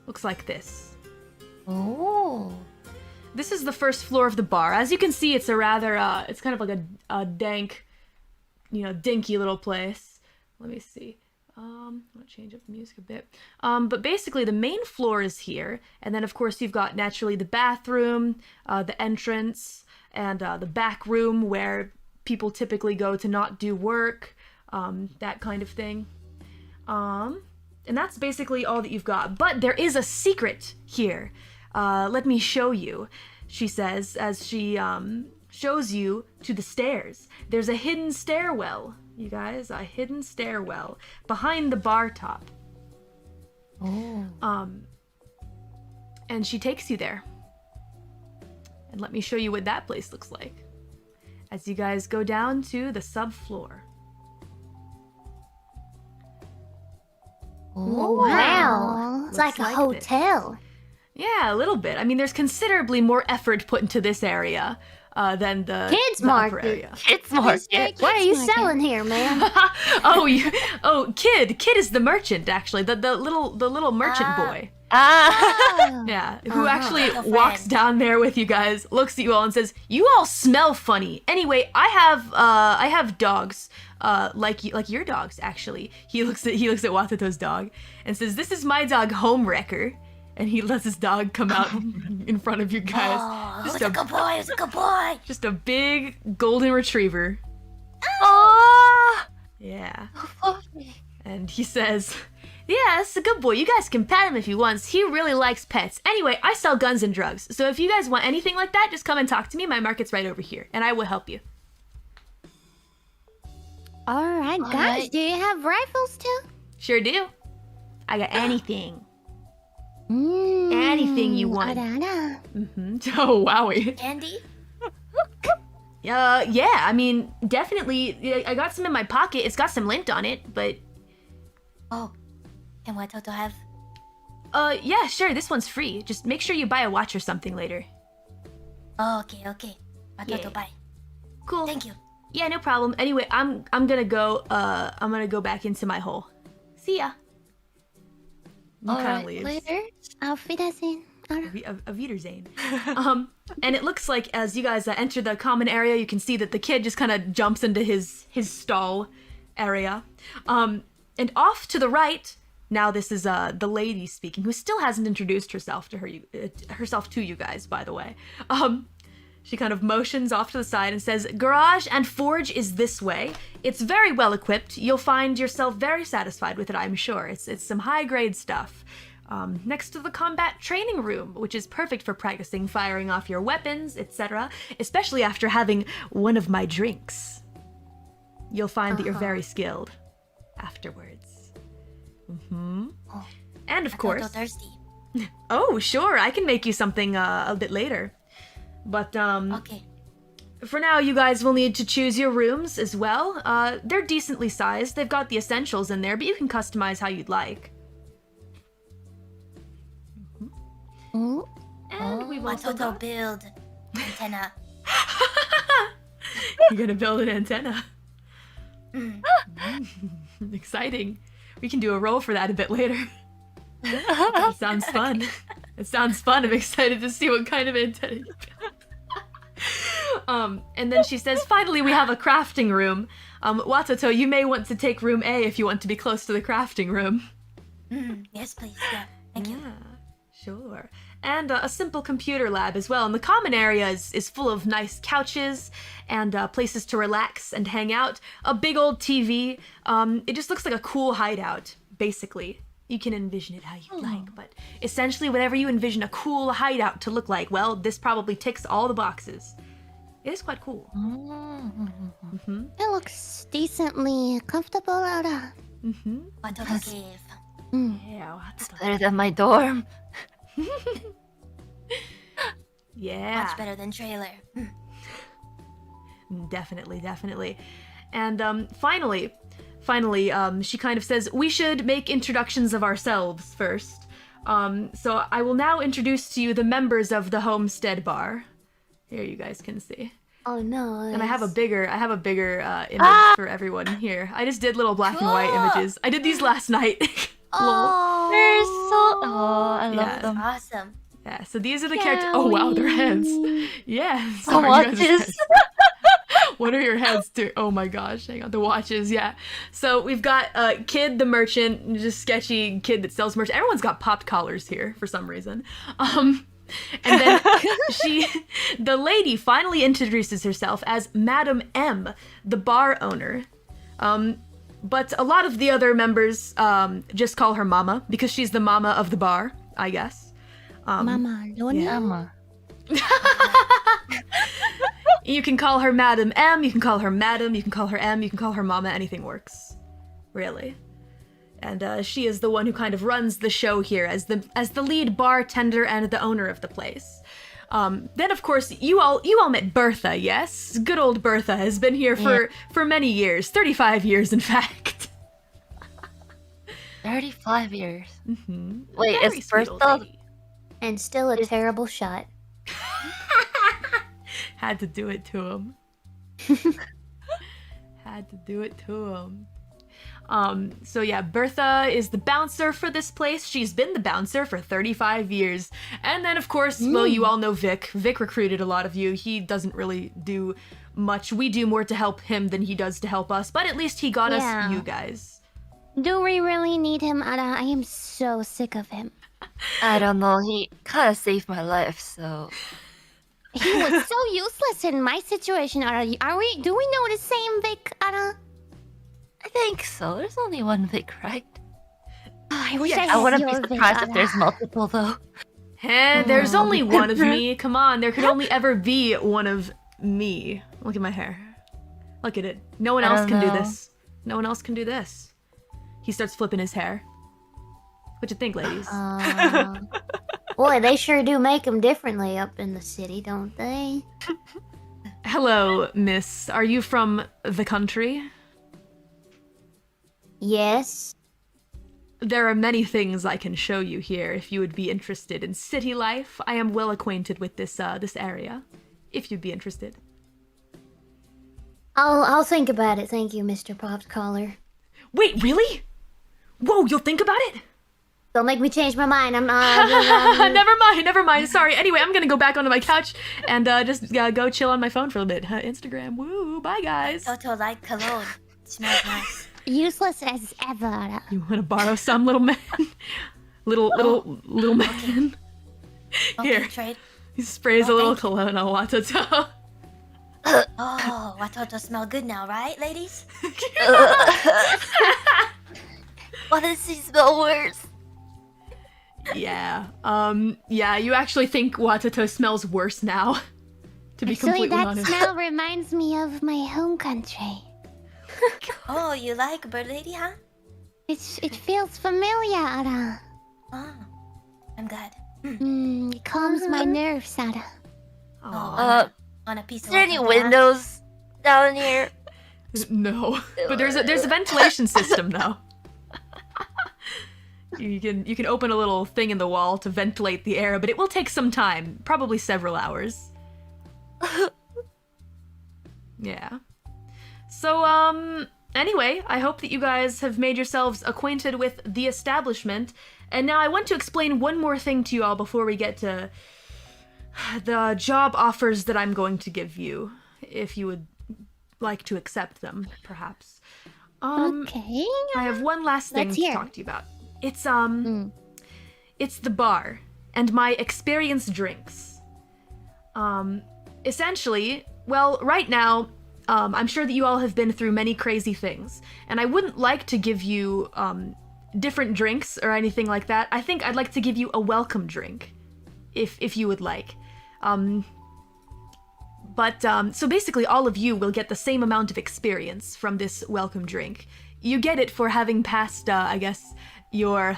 looks like this. Oh. This is the first floor of the bar. As you can see, it's a rather, it's kind of like a dank, dinky little place. Let me see. I'll change up the music a bit. But basically, the main floor is here. And then, of course, you've got, naturally, the bathroom, the entrance, and the back room where people typically go to not do work, that kind of thing. And that's basically all that you've got. But there is a secret here. Let me show you, she says, as she shows you to the stairs. There's a hidden stairwell, you guys, a hidden stairwell behind the bar top. Oh. And she takes you there. And let me show you what that place looks like as you guys go down to the subfloor. Oh, wow. It's like a hotel. Yeah, a little bit. I mean, there's considerably more effort put into this area than the kids the market. Area. Kids market. What are you selling here, man? Kid is the merchant, actually. The little merchant boy. Yeah, who actually walks down there with you guys, looks at you all and says, "You all smell funny. Anyway, I have dogs, like your dogs, actually." He looks at Watoto's dog and says, "This is my dog, Homewrecker." And he lets his dog come out in front of you guys. Oh, it's a good boy, it's a good boy. Just a big golden retriever. Oh. Yeah. And he says, "Yeah, it's a good boy. You guys can pet him if you want. He really likes pets. Anyway, I sell guns and drugs. So if you guys want anything like that, just come and talk to me. My market's right over here, and I will help you." All right, guys. Do you have rifles too? Sure do. I got anything. Anything you want. Oh, wowie. Candy? Yeah, I mean, definitely. I got some in my pocket. It's got some lint on it, but... Oh, can Watoto have? Yeah, sure, this one's free. Just make sure you buy a watch or something later. Oh, okay. Watoto, buy. Cool. Thank you. Yeah, no problem. Anyway, I'm gonna go back into my hole. See ya. Alright, later. Auf Wiedersehen. Auf Wiedersehen. And it looks like as you guys enter the common area, you can see that the kid just kind of jumps into his stall area. And off to the right, now this is the lady speaking, who still hasn't introduced herself to you guys, by the way. She kind of motions off to the side and says, "Garage and forge is this way. It's very well equipped. You'll find yourself very satisfied with it, I'm sure. It's some high-grade stuff. Next to the combat training room, which is perfect for practicing firing off your weapons, etc., especially after having one of my drinks. You'll find that you're very skilled afterwards." Oh, and of course... thirsty. Oh, sure, I can make you something a bit later. But, okay. For now, you guys will need to choose your rooms as well. They're decently sized. They've got the essentials in there, but you can customize how you'd like. And we've also got... build antenna. You're gonna build an antenna. Exciting. We can do a roll for that a bit later. That sounds fun. It sounds fun. I'm excited to see what kind of antenna you build. And then she says, "Finally, we have a crafting room. Watoto, you may want to take room A if you want to be close to the crafting room." Yes, please. Yeah, thank you. Sure. And a simple computer lab as well. And the common area is full of nice couches and places to relax and hang out. A big old TV. It just looks like a cool hideout, basically. You can envision it how you like, but essentially whatever you envision a cool hideout to look like, well, this probably ticks all the boxes. It is quite cool. It looks decently comfortable, Laura. Watoto cave. Yeah, It's better than my dorm. Yeah. Much better than trailer. Definitely. And finally, she kind of says, we should make introductions of ourselves first. So I will now introduce to you the members of the Homestead Bar. Here you guys can see. Oh no. And I have a bigger image for everyone here. I just did little black and white images. I did these last night. Oh, They're so... Oh, I Yeah. That's awesome. Yeah, so these are the characters. Oh wow, their heads. Yeah. The sorry, you guys' watches. heads. What are your heads to? Oh my gosh, hang on. The watches, yeah. So we've got Kid the merchant, just sketchy kid that sells merch. Everyone's got popped collars here for some reason. And then the lady finally introduces herself as Madam M, the bar owner. But a lot of the other members just call her Mama because she's the mama of the bar, I guess. Mama, yeah. Mama. You can call her Madam M, you can call her Madam, you can call her M, you can call her Mama, anything works. Really. And she is the one who kind of runs the show here as the lead bartender and the owner of the place. Then of course you all met Bertha, yes? Good old Bertha has been here for many years, 35 years in fact. 35 years. Mm-hmm. Wait, Very is sweet old Bertha... lady. And still a terrible shot. Had to do it to him. Had to do it to him. So yeah, Bertha is the bouncer for this place. She's been the bouncer for 35 years. And then of course, well, you all know Vic. Vic recruited a lot of you. He doesn't really do much. We do more to help him than he does to help us, but at least he got us you guys. Do we really need him, Ara? I am so sick of him. I don't know, he kind of saved my life, so... He was so useless in my situation, Ara. Do we know the same Vic, Ara? I think so. There's only one Vic, right? Oh, I wish Yes. I I wouldn't be your Vic, surprised if Ara. there's multiple, though. There's only one of me. Come on, there could only ever be one of me. Look at my hair. Look at it. No one I else don't can do know. this. No one else can do this. He starts flipping his hair. What you think, ladies? Boy, they sure do make them differently up in the city, don't they? Hello, miss. Are you from the country? Yes. There are many things I can show you here if you would be interested in city life. I am well acquainted with this area, if you'd be interested. I'll think about it. Thank you, Mr. Popped Collar. Wait, really? Whoa, you'll think about it? Don't make me change my mind. I'm Never mind. Sorry. Anyway, I'm gonna go back onto my couch and just go chill on my phone for a bit. Instagram. Woo. Bye, guys. Toto like cologne. Smells nice. useless as ever. Ara. You want to borrow some, little man? little man. Okay, Here. trade. He sprays a Oh, little thank you. cologne on Watoto. Oh, Watoto smell good now, right, ladies? Why does he smell worse? Yeah. Yeah, you actually think Watoto smells worse now. To be Actually, completely that honest. smell reminds me of my home country. Oh, you like bird lady, huh? It feels familiar, Ara. Oh, I'm glad. It calms my nerves, Ara. Aw. On a piece Is of there any water, huh? windows down here? No. But there's a ventilation system though. You can open a little thing in the wall to ventilate the air, but it will take some time, probably several hours. Yeah. So, anyway, I hope that you guys have made yourselves acquainted with the establishment. And now I want to explain one more thing to you all before we get to the job offers that I'm going to give you, if you would like to accept them, perhaps. Okay. I have one last thing Let's to hear. talk to you about. It's the bar and my experienced drinks. Essentially, well, right now, I'm sure that you all have been through many crazy things, and I wouldn't like to give you different drinks or anything like that. I think I'd like to give you a welcome drink, if you would like. So basically all of you will get the same amount of experience from this welcome drink. You get it for having passed, I guess, your,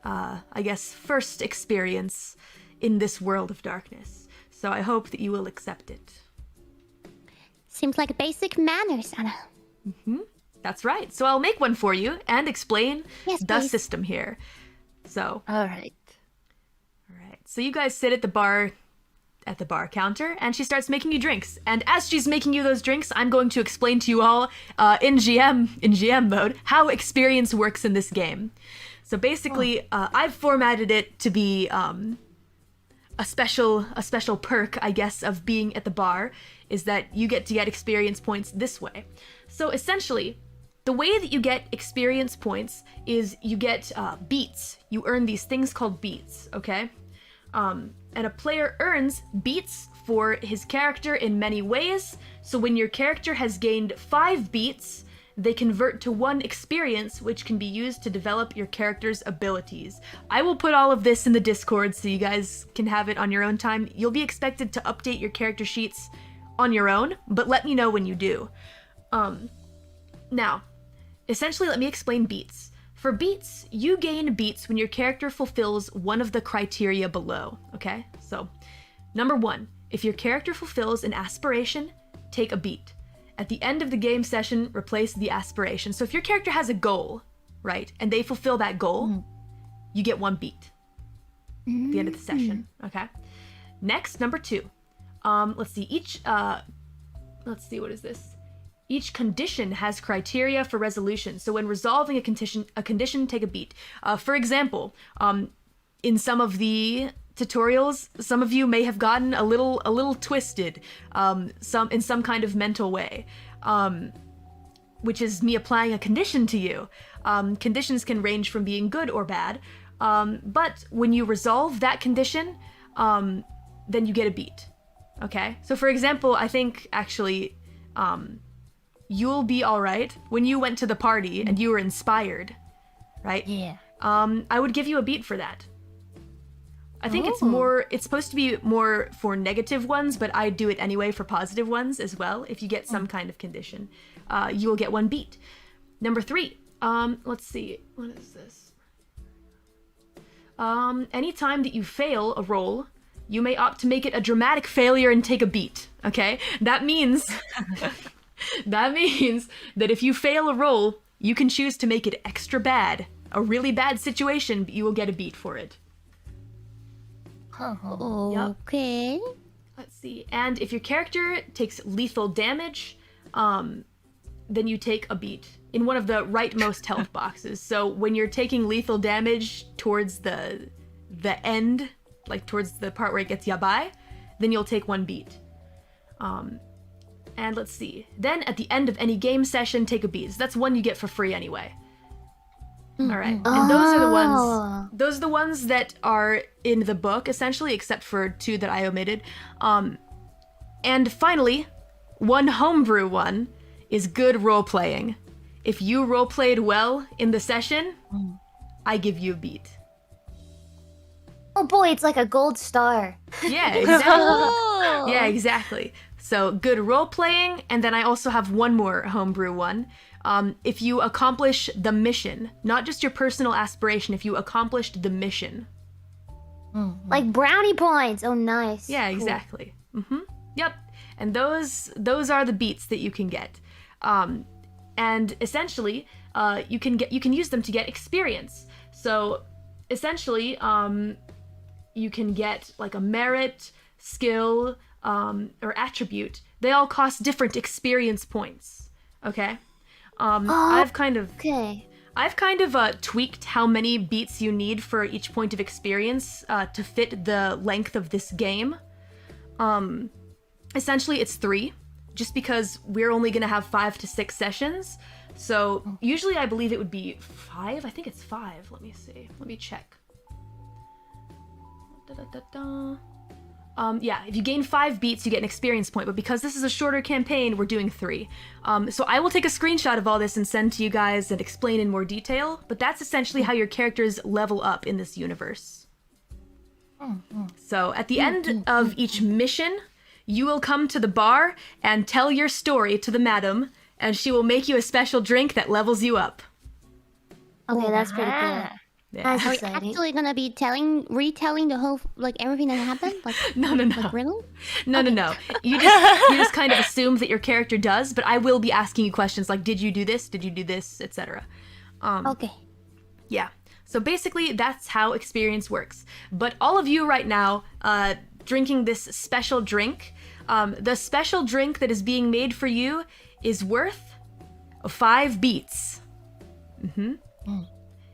first experience in this world of darkness. So I hope that you will accept it. Seems like basic manners, Anna. That's right. So I'll make one for you and explain Yes, the please. system here. So, Alright. alright. So you guys sit at the bar counter, and she starts making you drinks. And as she's making you those drinks, I'm going to explain to you all in GM mode how experience works in this game. So basically, I've formatted it to be a special perk, I guess, of being at the bar is that you get to get experience points this way. So essentially, the way that you get experience points is you get beats. You earn these things called beats, okay? And a player earns beats for his character in many ways. So when your character has gained 5 beats, they convert to 1 experience, which can be used to develop your character's abilities. I will put all of this in the Discord so you guys can have it on your own time. You'll be expected to update your character sheets on your own, but let me know when you do. Now, essentially, let me explain beats. For beats, you gain beats when your character fulfills one of the criteria below, okay? So, number 1, if your character fulfills an aspiration, take a beat. At the end of the game session, replace the aspiration. So if your character has a goal, right, and they fulfill that goal, you get 1 beat at the end of the session, okay? Next, number 2. Let's see, what is this? Each condition has criteria for resolution. So when resolving a condition, take a beat. For example, in some of the tutorials, some of you may have gotten a little twisted, in some kind of mental way, which is me applying a condition to you. Conditions can range from being good or bad, but when you resolve that condition, then you get a beat. Okay? So for example, I think actually, You'll be alright when you went to the party and you were inspired, right? Yeah. I would give you a beat for that. I think it's supposed to be more for negative ones, but I do it anyway for positive ones as well. If you get some kind of condition, you will get 1 beat. Number 3, let's see, what is this? Anytime that you fail a roll, you may opt to make it a dramatic failure and take a beat, okay? That means, that if you fail a roll, you can choose to make it extra bad. A really bad situation, but you will get a beat for it. Okay. Let's see. And if your character takes lethal damage, then you take a beat in one of the rightmost health boxes. So when you're taking lethal damage towards the end, like towards the part where it gets yabai, then you'll take 1 beat. And let's see. Then at the end of any game session, take a beat. So that's one you get for free anyway. All right. And those are the ones that are in the book, essentially, except for 2 that I omitted. And finally, one homebrew one is good role-playing. If you role-played well in the session, I give you a beat. Oh boy, it's like a gold star. Yeah, exactly. Yeah, exactly. So good role-playing, and then I also have one more homebrew one. If you accomplish the mission, not just your personal aspiration, if you accomplished the mission. Like brownie points. Oh, nice. Yeah, Cool. exactly. Yep. And those are the beats that you can get. And essentially, you can use them to get experience. So essentially, you can get like a merit, skill, or attribute. They all cost different experience points. Okay? I've kind of tweaked how many beats you need for each point of experience to fit the length of this game. Essentially, it's 3, just because we're only going to have 5 to 6 sessions. So usually I believe it would be 5. I think it's 5. Let me see. Let me check. Yeah, if you gain 5 beats, you get an experience point. But because this is a shorter campaign, we're doing 3. So I will take a screenshot of all this and send to you guys and explain in more detail. But that's essentially how your characters level up in this universe. So at the end of each mission, you will come to the bar and tell your story to the madam, and she will make you a special drink that levels you up. Okay, that's pretty cool. Yeah. That's Are you exciting. actually gonna be retelling the whole, like, everything that happened? Like, No. like, really? No. You just kind of assume that your character does, but I will be asking you questions like, did you do this? Did you do this? Etc. Okay. Yeah. So basically, that's how experience works. But all of you right now, drinking this special drink, the special drink that is being made for you is worth 5 beats.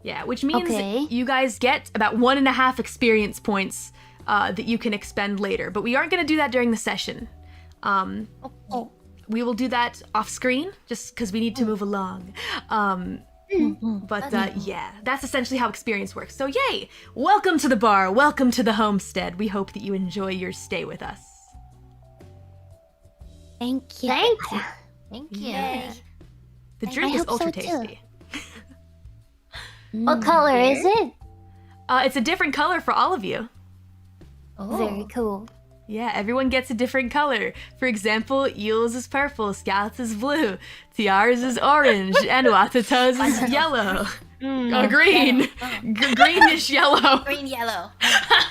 Yeah, which means Okay. you guys get about 1.5 experience points that you can expend later. But we aren't going to do that during the session. We will do that off screen, just because we need to move along. But yeah, that's essentially how experience works. So yay! Welcome to the bar. Welcome to the homestead. We hope that you enjoy your stay with us. Thank you. Thank you. Yeah. The drink is hope so, ultra too. tasty. What color is it? It's a different color for all of you. Very cool. Yeah, everyone gets a different color. For example, Yuul's is purple, Scout's is blue, Tiara's is orange, and Watoto's is yellow. Green. Greenish yellow. Green, yellow.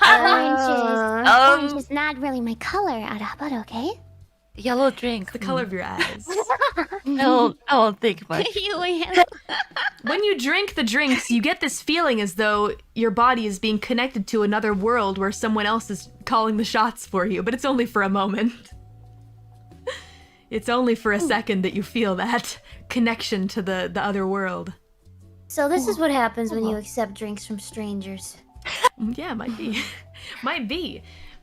Orange is not really my color, but okay. Yellow drink. The color of your eyes. I won't think much. When you drink the drinks, you get this feeling as though your body is being connected to another world where someone else is calling the shots for you, but it's only for a moment. It's only for a second that you feel that connection to the other world. So this is what happens when you accept drinks from strangers. Yeah, might be. Might be.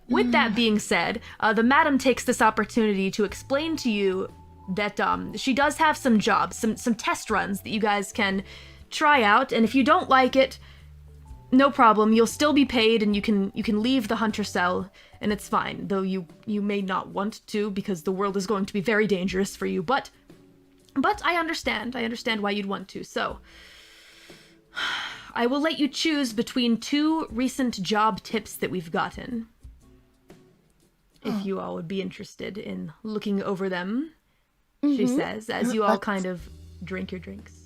With that being said, the madam takes this opportunity to explain to you that she does have some jobs, some test runs that you guys can try out, and if you don't like it, no problem. You'll still be paid, and you can leave the hunter cell, and it's fine. Though you may not want to, because the world is going to be very dangerous for you. But I understand. I understand why you'd want to. So I will let you choose between 2 recent job tips that we've gotten. If you all would be interested in looking over them, she says, as you all kind of drink your drinks.